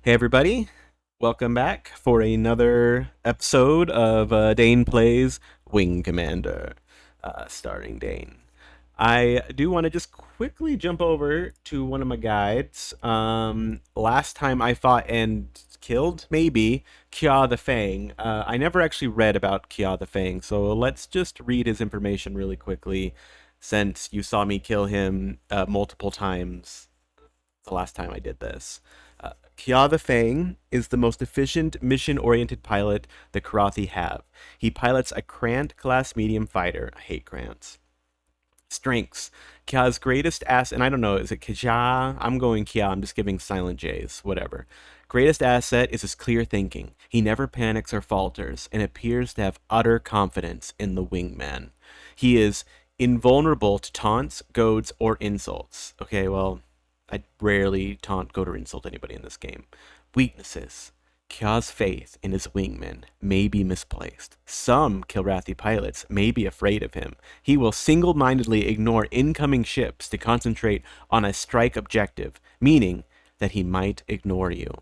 Hey everybody, welcome back for another episode of Dane Plays Wing Commander, starring Dane. I do want to just quickly jump over to one of my guides. Last time I fought and killed, maybe, Kya the Fang. I never actually read about Kya the Fang, so let's just read his information really quickly, since you saw me kill him multiple times the last time I did this. Kya the Fang is the most efficient, mission-oriented pilot the Karathi have. He pilots a Krant class medium fighter. I hate Krants. Strengths. Kya's greatest asset, and I don't know, is it Kya? I'm going Kya, I'm just giving silent J's, whatever. Greatest asset is his clear thinking. He never panics or falters, and appears to have utter confidence in the wingman. He is invulnerable to taunts, goads, or insults. Okay, well, I rarely taunt, goad, or insult anybody in this game. Weaknesses. Kya's faith in his wingman may be misplaced. Some Kilrathi pilots may be afraid of him. He will single-mindedly ignore incoming ships to concentrate on a strike objective, meaning that he might ignore you.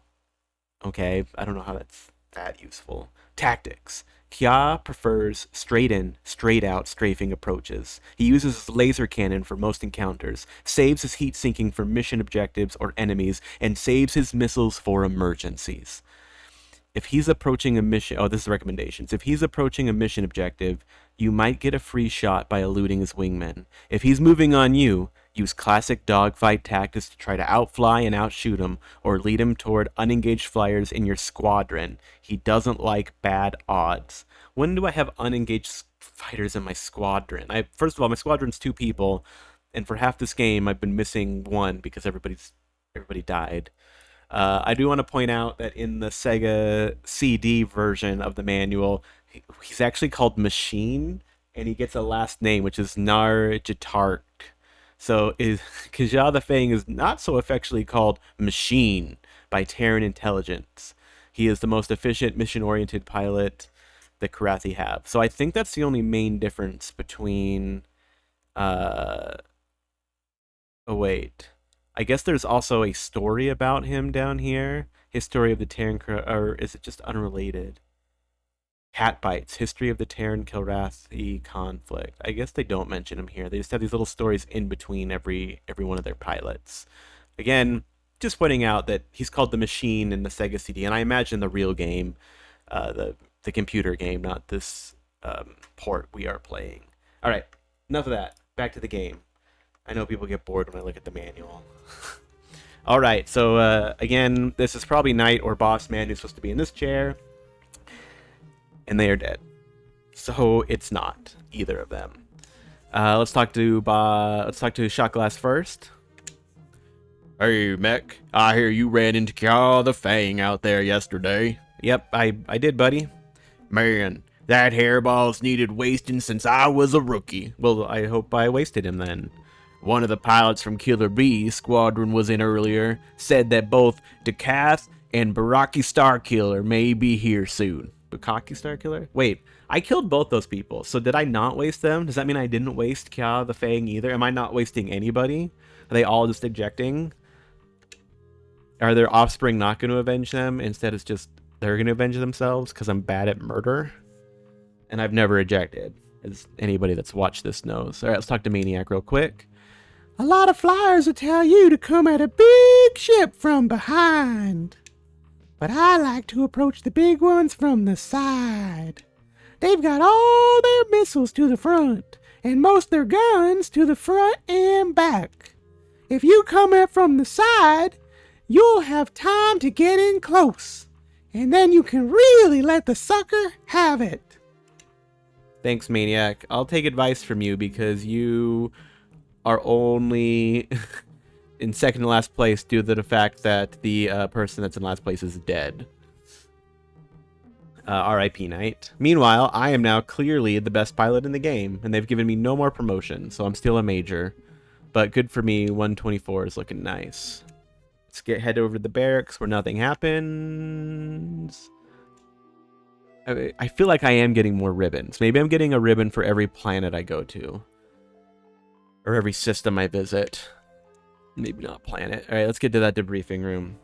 Okay, I don't know how that's that useful. Tactics. Kya prefers straight in, straight out strafing approaches. He uses his laser cannon for most encounters, saves his heat sinking for mission objectives or enemies, and saves his missiles for emergencies. If he's approaching a mission, oh, this is recommendations. If he's approaching a mission objective, you might get a free shot by eluding his wingmen. If he's moving on you, use classic dogfight tactics to try to outfly and outshoot him, or lead him toward unengaged flyers in your squadron. He doesn't like bad odds. When do I have unengaged fighters in my squadron? First of all, my squadron's 2 people, and for half this game, I've been missing one because everybody died. I do want to point out that in the Sega CD version of the manual, he's actually called Machine, and he gets a last name, which is Narjitark. So Kja the Fang is not so affectionately called Machine by Terran Intelligence. He is the most efficient, mission-oriented pilot the Karathi have. So I think that's the only main difference between... Oh, wait. I guess there's also a story about him down here. History of the Terran, or is it just unrelated? Cat bites. History of the Terran Kilrathi conflict. I guess they don't mention him here. They just have these little stories in between every one of their pilots. Again, just pointing out that he's called the Machine in the Sega CD, and I imagine the real game, the computer game, not this port we are playing. All right, enough of that. Back to the game. I know people get bored when I look at the manual. All right, so again, this is probably Knight or Boss Man who's supposed to be in this chair, and they are dead. So it's not either of them. Let's talk to Shot Glass first. Hey, Mech, I hear you ran into Kya the Fang out there yesterday. Yep, I did, buddy. Man, that hairball's needed wasting since I was a rookie. Well, I hope I wasted him then. One of the pilots from Killer B's squadron was in earlier, said that both Dakath and Baraki Starkiller may be here soon. Bukaki Starkiller? Wait, I killed both those people, so did I not waste them? Does that mean I didn't waste Kya the Fang either? Am I not wasting anybody? Are they all just ejecting? Are their offspring not going to avenge them? Instead, it's just they're going to avenge themselves because I'm bad at murder? And I've never ejected, as anybody that's watched this knows. All right, let's talk to Maniac real quick. A lot of flyers will tell you to come at a big ship from behind. But I like to approach the big ones from the side. They've got all their missiles to the front, and most their guns to the front and back. If you come in from the side, you'll have time to get in close, and then you can really let the sucker have it. Thanks, Maniac. I'll take advice from you because you are only in second to last place due to the fact that the person that's in last place is dead. R.I.P. Knight. Meanwhile, I am now clearly the best pilot in the game, and they've given me no more promotion, so I'm still a major. But good for me, 124 is looking nice. Let's head over to the barracks where nothing happens. I feel like I am getting more ribbons. Maybe I'm getting a ribbon for every planet I go to. Or every system I visit. Maybe not planet. Alright, let's get to that debriefing room.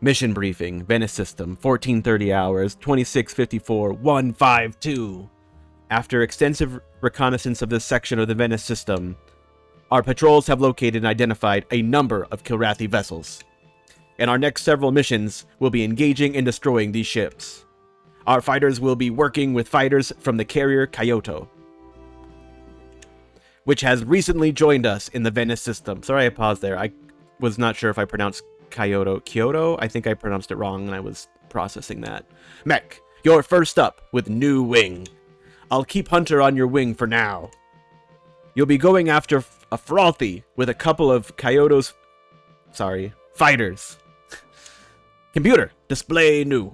Mission briefing, Venice system, 1430 hours, 2654, 152. After extensive reconnaissance of this section of the Venice system, our patrols have located and identified a number of Kilrathi vessels. In our next several missions, we'll be engaging and destroying these ships. Our fighters will be working with fighters from the carrier Kyoto, which has recently joined us in the Venice system. Sorry I paused there. I was not sure if I pronounced Kyoto. I think I pronounced it wrong and I was processing that. Mech, you're first up with new wing. I'll keep Hunter on your wing for now. You'll be going after a Fralthi with a couple of Kyoto's... fighters. Computer, display new.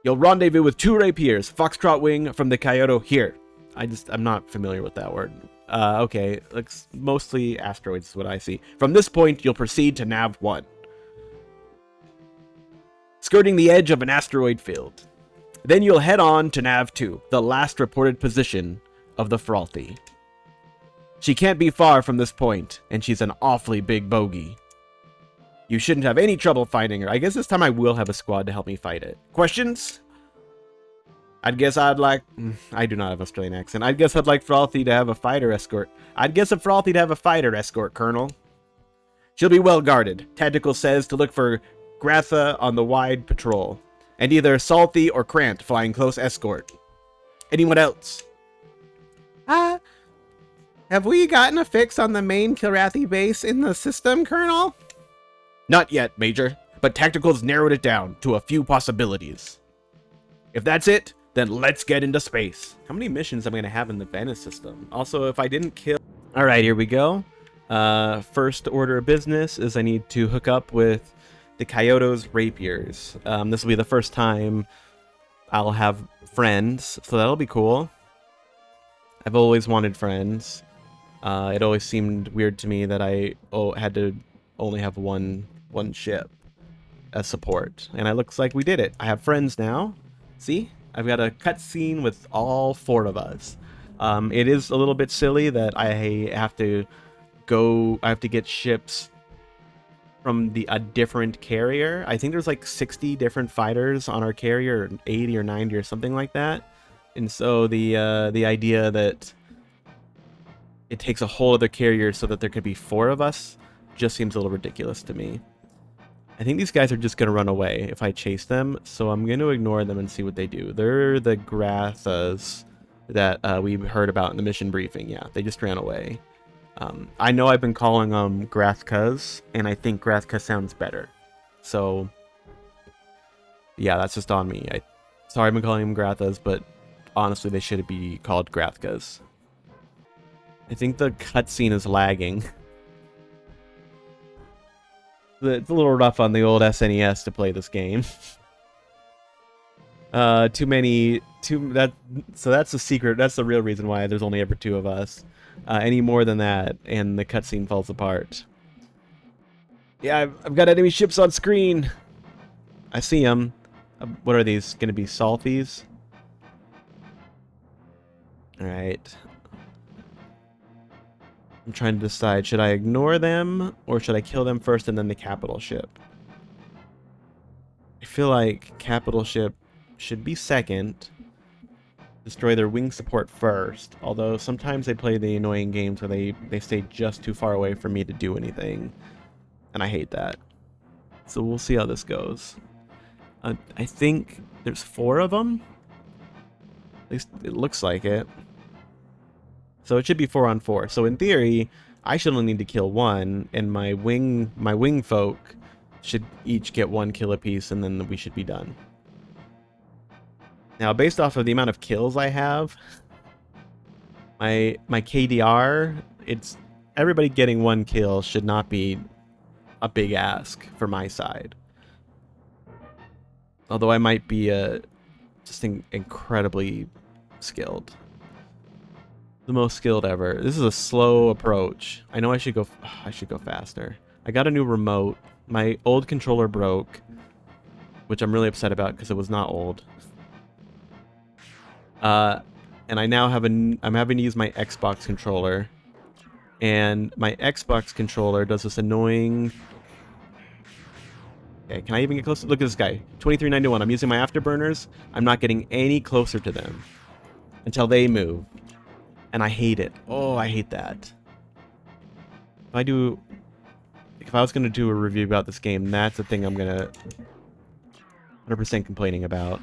You'll rendezvous with 2 rapiers, Foxtrot wing from the Kyoto here. I'm not familiar with that word. Okay, looks mostly asteroids is what I see. From this point, you'll proceed to Nav 1. Skirting the edge of an asteroid field. Then you'll head on to Nav 2, the last reported position of the Fralthi. She can't be far from this point, and she's an awfully big bogey. You shouldn't have any trouble finding her. I guess this time I will have a squad to help me fight it. Questions? I do not have Australian accent. I'd guess I'd like Fralthi to have a fighter escort. Colonel. She'll be well guarded. Tactical says to look for Gratha on the wide patrol, and either Salthi or Krant flying close escort. Anyone else? Have we gotten a fix on the main Kilrathi base in the system, Colonel? Not yet, Major, but Tactical's narrowed it down to a few possibilities. If that's it, then let's get into space. How many missions am I going to have in the Venice system? Also, if I didn't kill... Alright, here we go. First order of business is I need to hook up with the Kyoto's rapiers. This will be the first time I'll have friends, so that'll be cool. I've always wanted friends. It always seemed weird to me that I had to only have one ship as support. And it looks like we did it. I have friends now. See? I've got a cutscene with all 4 of us. It is a little bit silly that I have to get ships from a different carrier. I think there's like 60 different fighters on our carrier, or 80 or 90 or something like that. And so the idea that it takes a whole other carrier so that there could be 4 of us just seems a little ridiculous to me. I think these guys are just going to run away if I chase them, so I'm going to ignore them and see what they do. They're the Grathas that we heard about in the mission briefing. Yeah, they just ran away. I know I've been calling them Grathkas, and I think Grathka sounds better. So, yeah, that's just on me. Sorry I've been calling them Grathas, but honestly, they should be called Grathkas. I think the cutscene is lagging. It's a little rough on the old SNES to play this game. So that's the secret. That's the real reason why there's only ever 2 of us. Any more than that, and the cutscene falls apart. Yeah, I've got enemy ships on screen. I see them. What are these? Gonna be Salthis? Alright. I'm trying to decide, should I ignore them, or should I kill them first and then the capital ship? I feel like capital ship should be second. Destroy their wing support first, although sometimes they play the annoying games where they stay just too far away for me to do anything, and I hate that. So we'll see how this goes. I think there's 4 of them. At least it looks like it. So it should be 4 on 4. So in theory, I should only need to kill 1, and my wing folk should each get 1 kill apiece, and then we should be done. Now, based off of the amount of kills I have, my KDR, it's everybody getting 1 kill should not be a big ask for my side. Although I might be just incredibly skilled. The most skilled ever. This is a slow approach. I know I should go faster. I got a new remote. My old controller broke, which I'm really upset about because it was not old. And I now have I'm having to use my Xbox controller, and my Xbox controller does this annoying Okay, can I even get close? Look at this guy. 2391. I'm using my afterburners. I'm not getting any closer to them until they move. And I hate it. Oh, I hate that. If I was going to do a review about this game, that's the thing I'm going to 100% complaining about.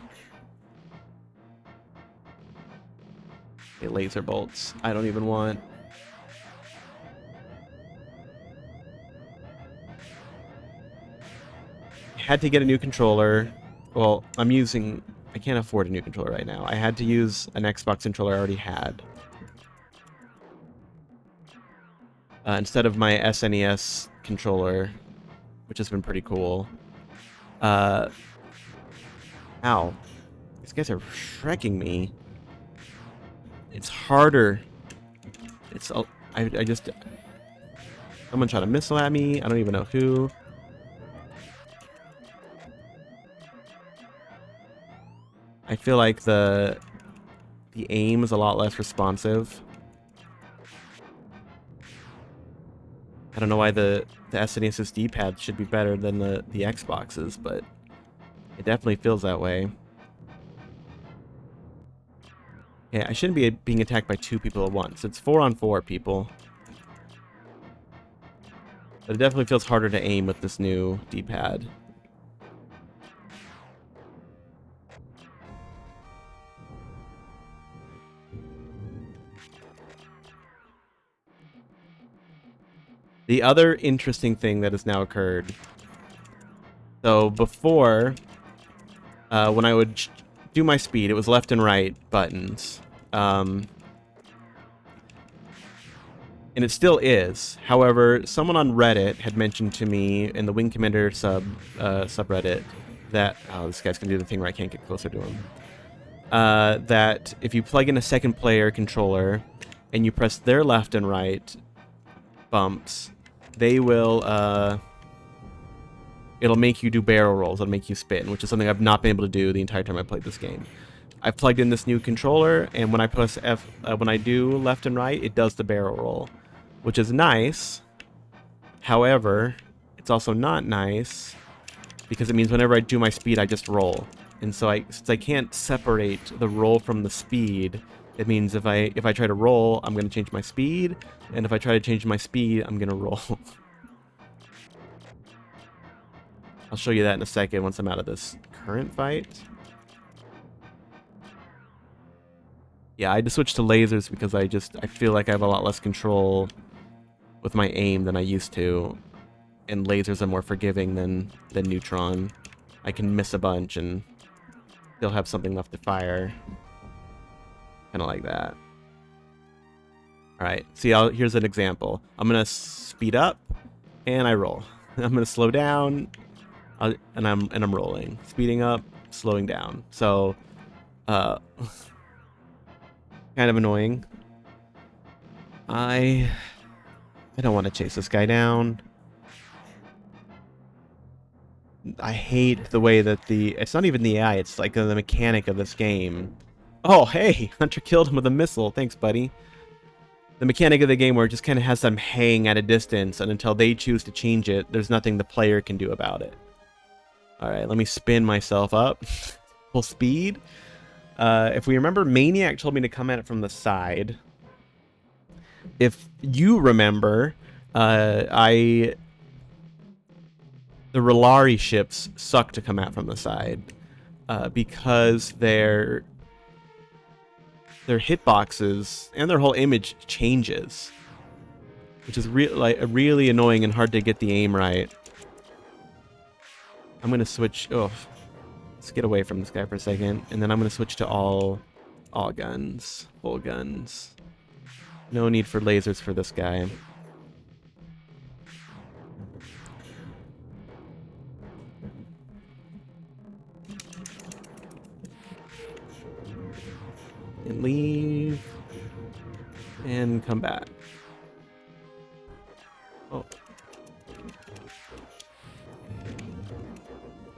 Okay, laser bolts. I don't even want. Had to get a new controller. Well, I can't afford a new controller right now. I had to use an Xbox controller I already had. Instead of my SNES controller, which has been pretty cool. Ow. These guys are shrekking me. It's harder. I just... Someone shot a missile at me. I don't even know who. I feel like the aim is a lot less responsive. I don't know why the SNES's D-pad should be better than the Xbox's, but it definitely feels that way. Yeah, I shouldn't be being attacked by 2 people at once. It's 4-on-4 people. But it definitely feels harder to aim with this new D-pad. The other interesting thing that has now occurred. So before, when I would do my speed, it was left and right buttons. And it still is. However, someone on Reddit had mentioned to me in the Wing Commander subreddit that... Oh, this guy's going to do the thing where I can't get closer to him. That if you plug in a second player controller and you press their left and right bumps, they will, it'll make you do barrel rolls. It'll make you spin, which is something I've not been able to do the entire time I played this game. I've plugged in this new controller, and when I press F, when I do left and right, it does the barrel roll, which is nice. However, it's also not nice because it means whenever I do my speed, I just roll. And so since I can't separate the roll from the speed, it means if I try to roll, I'm going to change my speed, and if I try to change my speed, I'm going to roll. I'll show you that in a second once I'm out of this current fight. Yeah, I just switched to lasers because I feel like I have a lot less control with my aim than I used to, and lasers are more forgiving than neutron. I can miss a bunch and still have something left to fire. Kind of like that. Alright, see, here's an example. I'm going to speed up, and I roll. I'm going to slow down, and I'm rolling. Speeding up, slowing down. So, kind of annoying. I don't want to chase this guy down. I hate the way that it's not even the AI, it's like the mechanic of this game. Oh, hey, Hunter killed him with a missile. Thanks, buddy. The mechanic of the game where it just kind of has them hang at a distance, and until they choose to change it, there's nothing the player can do about it. Alright, let me spin myself up. Full speed. If we remember, Maniac told me to come at it from the side. If you remember, the Relari ships suck to come at from the side because their hitboxes and their whole image changes, which is really annoying and hard to get the aim right. I'm gonna switch. Oh, let's get away from this guy for a second, and then I'm gonna switch to all guns, full guns. No need for lasers for this guy. And leave. And come back. Oh.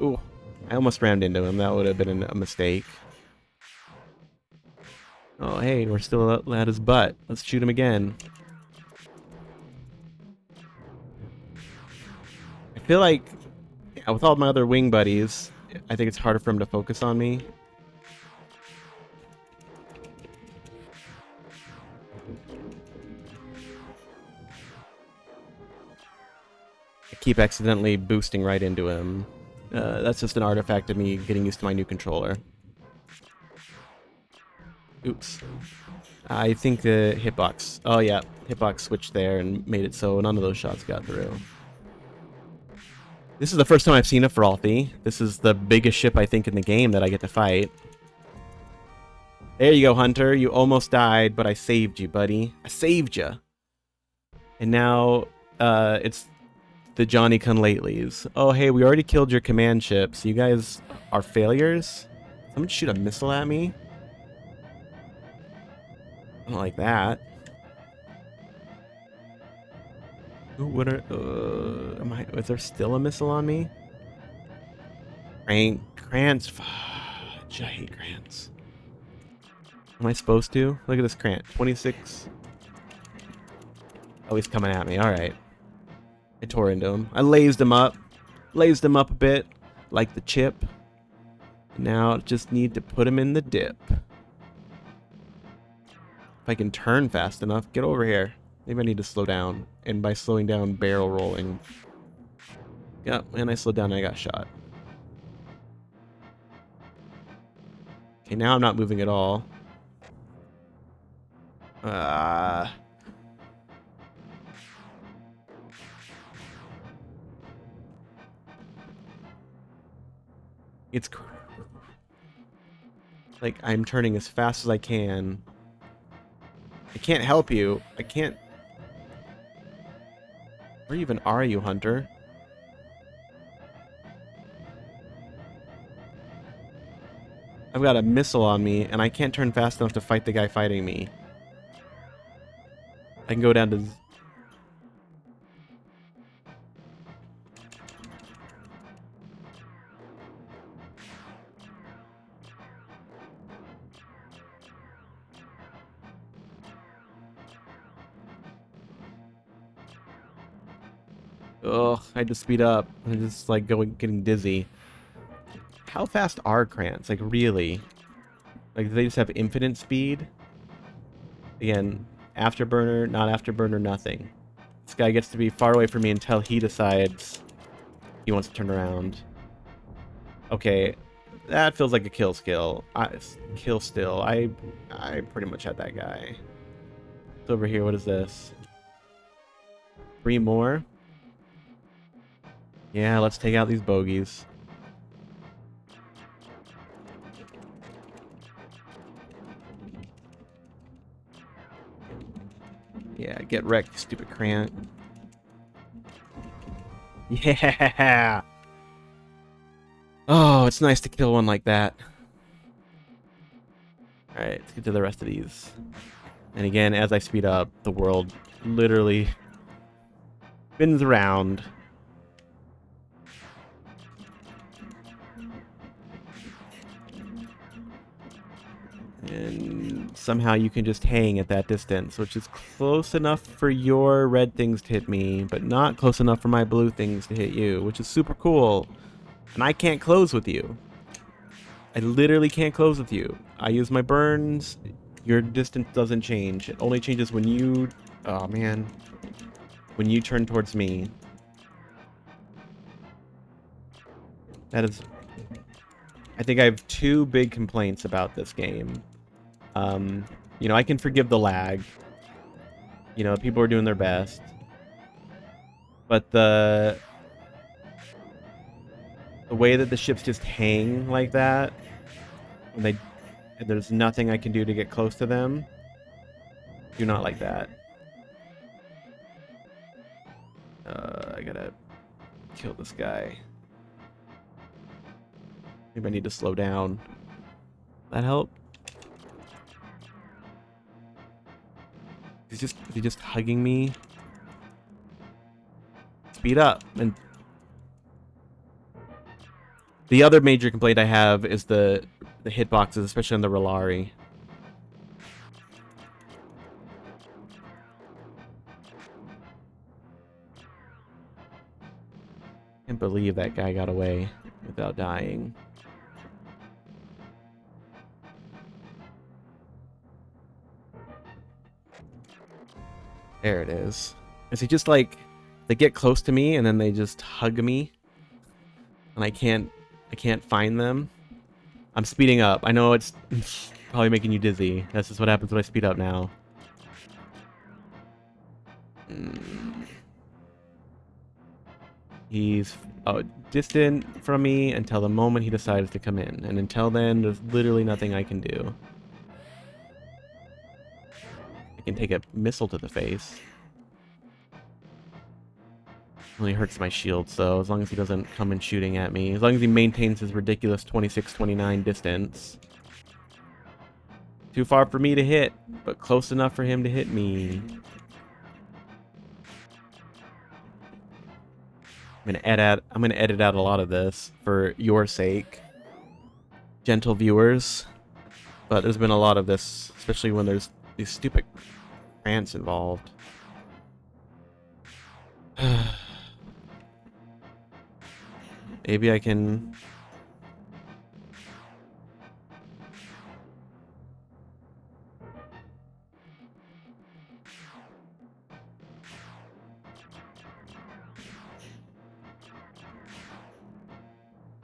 Ooh. I almost rammed into him. That would have been a mistake. Oh, hey, we're still at his butt. Let's shoot him again. I feel like... with all my other wing buddies, I think it's harder for him to focus on me. I keep accidentally boosting right into him. That's just an artifact of me getting used to my new controller. Oops. I think the hitbox... Oh yeah, hitbox switched there and made it so none of those shots got through. This is the first time I've seen a Fralthi. This is the biggest ship, I think, in the game that I get to fight. There you go, Hunter. You almost died, but I saved you, buddy. I saved you. And now, it's the Johnny-come-latelys. Oh, hey, we already killed your command ships. You guys are failures? Someone shoot a missile at me? I don't like that. Ooh, what are... is there still a missile on me? Krantz. Fudge, I hate Krantz. Am I supposed to? Look at this Krantz. 26. Oh, he's coming at me. Alright. I tore into him. I lased him up. Lased him up a bit. Like the chip. Now, just need to put him in the dip. If I can turn fast enough, get over here. Maybe I need to slow down. And by slowing down, barrel rolling. Yep, and I slowed down and I got shot. Okay, now I'm not moving at all. It's like I'm turning as fast as I can. I can't help you. I can't. Where even are you, Hunter? I've got a missile on me, and I can't turn fast enough to fight the guy fighting me. I can go down to... Ugh, I had to speed up. I'm just like getting dizzy. How fast are Krantz? Like, really? Like, do they just have infinite speed? Again, afterburner, not afterburner, nothing. This guy gets to be far away from me until he decides he wants to turn around. Okay, that feels like a kill skill. Kill still. I pretty much had that guy. It's over here. What is this? 3 more? Yeah, let's take out these bogeys. Yeah, get wrecked, you stupid Krant. Yeah! Oh, it's nice to kill one like that. Alright, let's get to the rest of these. And again, as I speed up, the world literally spins around. And somehow you can just hang at that distance, which is close enough for your red things to hit me, but not close enough for my blue things to hit you, which is super cool. And I can't close with you. I literally can't close with you. I use my burns. Your distance doesn't change. It only changes when you... Oh, man. When you turn towards me. That is... I think I have 2 big complaints about this game. You know, I can forgive the lag. You know, people are doing their best. But the way that the ships just hang like that, and there's nothing I can do to get close to them, do not like that. I gotta kill this guy. Maybe I need to slow down. That help? Is he just hugging me? Speed up. And the other major complaint I have is the hitboxes, especially on the Relari. Can't can't believe that guy got away without dying. There it is. Is he just like, they get close to me and then they just hug me and I can't find them? I'm speeding up. I know it's probably making you dizzy. That's just what happens when I speed up now. He's distant from me until the moment he decides to come in. And until then, there's literally nothing I can do. I can take a missile to the face. Only hurts my shield, so as long as he doesn't come in shooting at me. As long as he maintains his ridiculous 26-29 distance. Too far for me to hit, but close enough for him to hit me. I'm gonna edit out a lot of this for your sake, gentle viewers. But there's been a lot of this, especially when there's these stupid rants involved. Maybe I can...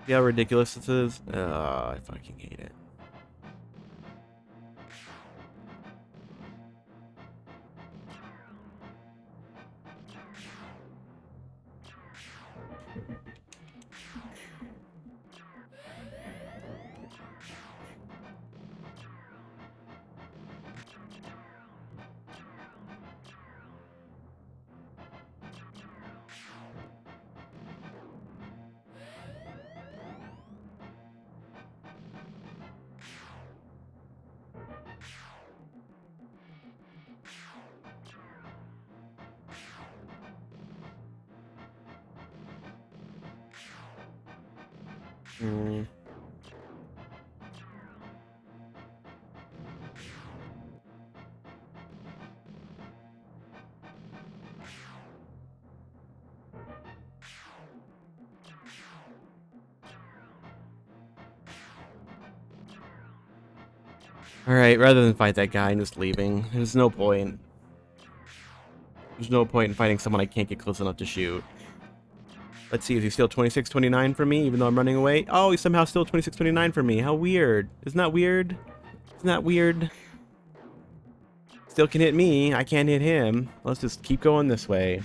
See how ridiculous this is? I fucking hate it. Alright, rather than fight that guy and just leaving, there's no point. There's no point in fighting someone I can't get close enough to shoot. Let's see, is he still 26-29 for me, even though I'm running away? Oh, he's somehow still 26-29 for me. How weird. Isn't that weird? Isn't that weird? Still can hit me. I can't hit him. Let's just keep going this way.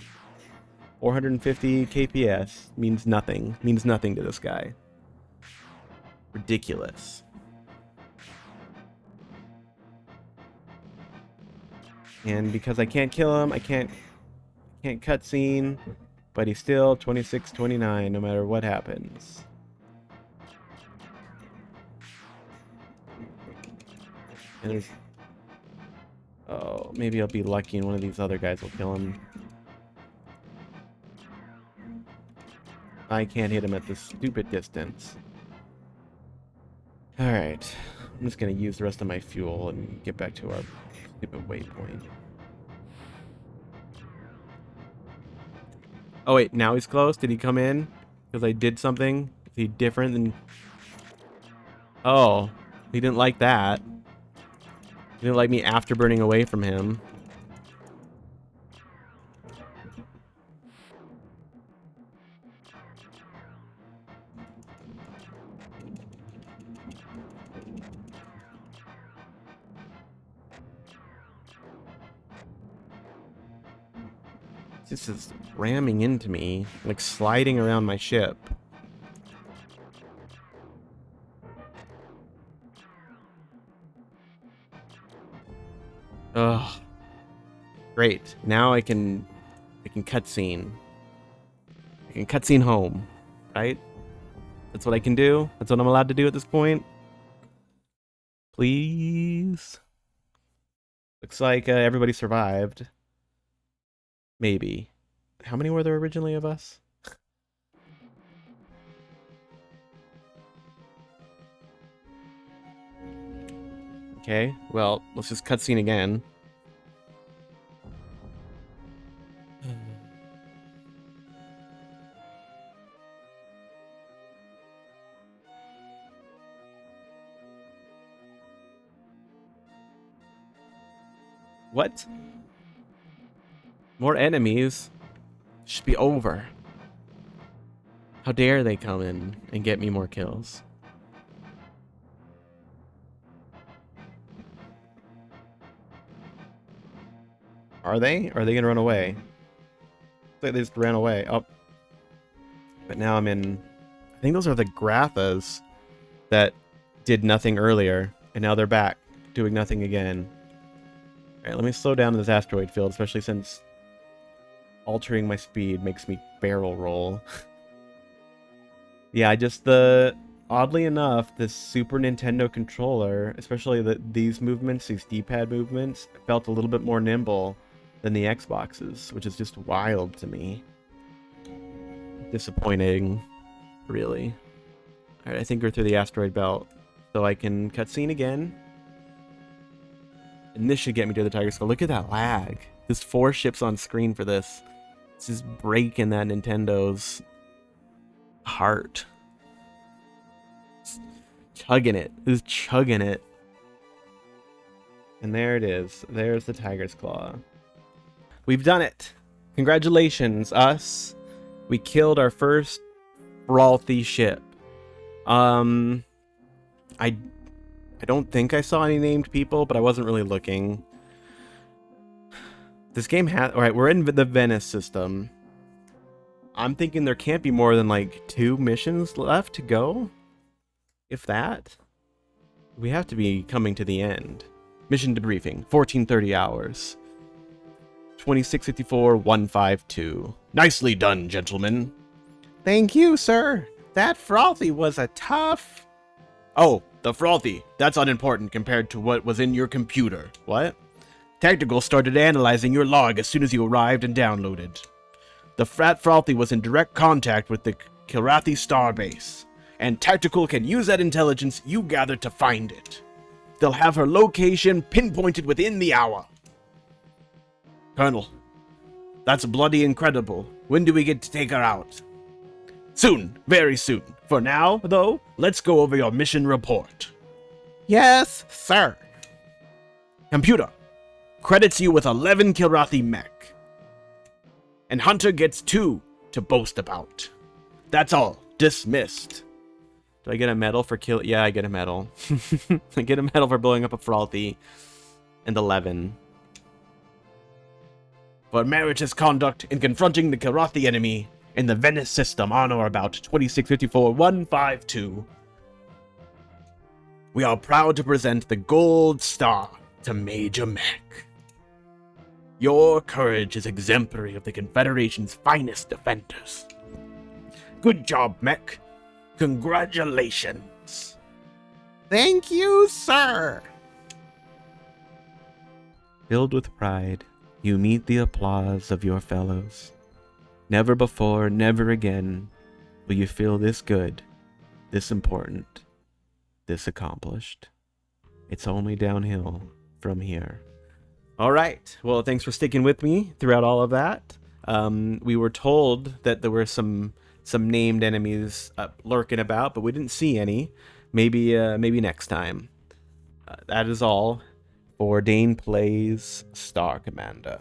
450 KPS means nothing. Means nothing to this guy. Ridiculous. And because I can't kill him, I can't cutscene, but he's still 26-29 no matter what happens. And there's... Oh, maybe I'll be lucky and one of these other guys will kill him. I can't hit him at this stupid distance. Alright. I'm just gonna use the rest of my fuel and get back to our stupid waypoint. Oh wait, now he's close? Did he come in? Because I did something? Is he different than... Oh, he didn't like that. He didn't like me afterburning away from him. This is ramming into me, like sliding around my ship. Ugh. Great. Now I can cutscene. I can cutscene home, right? That's what I can do. That's what I'm allowed to do at this point. Please. Looks like everybody survived. Maybe. How many were there originally of us? Okay, well, let's just cutscene again. What? More enemies? Should be over. How dare they come in and get me more kills? Are they? Or are they gonna run away? Looks like they just ran away. Oh. But now I'm in... I think those are the Grathas that did nothing earlier. And now they're back, doing nothing again. Alright, let me slow down in this asteroid field, especially since altering my speed makes me barrel roll. Yeah, oddly enough, this Super Nintendo controller, especially these movements, these D-pad movements, felt a little bit more nimble than the Xboxes, which is just wild to me. Disappointing, really. Alright, I think we're through the asteroid belt, so I can cutscene again. And this should get me to the Tiger Skull. Look at that lag. There's 4 ships on screen for this. This is breaking that Nintendo's heart. It's chugging it. It's chugging it. And there it is. There's the Tiger's Claw. We've done it. Congratulations, us. We killed our first Fralthi ship. I don't think I saw any named people, but I wasn't really looking. This game has... Alright, we're in the Venice system. I'm thinking there can't be more than, like, 2 missions left to go. If that. We have to be coming to the end. Mission debriefing. 1430 hours. 2654-152. Nicely done, gentlemen. Thank you, sir. That Fralthi was a tough... Oh, the Fralthi. That's unimportant compared to what was in your computer. What? Tactical started analyzing your log as soon as you arrived and downloaded. The Fralthi was in direct contact with the Kirathi starbase, and Tactical can use that intelligence you gathered to find it. They'll have her location pinpointed within the hour. Colonel, that's bloody incredible. When do we get to take her out? Soon, very soon. For now, though, let's go over your mission report. Yes, sir. Computer, credits you with 11 Kirathi mech. And Hunter gets 2 to boast about. That's all. Dismissed. Do I get a medal for kill? Yeah, I get a medal. I get a medal for blowing up a Fralthi. And 11. For meritorious conduct in confronting the Kirathi enemy in the Venice system on or about 2654-152. We are proud to present the Gold Star to Major Mech. Your courage is exemplary of the Confederation's finest defenders. Good job, Mech. Congratulations. Thank you, sir. Filled with pride, you meet the applause of your fellows. Never before, never again will you feel this good, this important, this accomplished. It's only downhill from here. All right. Well, thanks for sticking with me throughout all of that. We were told that there were some named enemies lurking about, but we didn't see any. Maybe next time. That is all for Dane Plays Star Commander.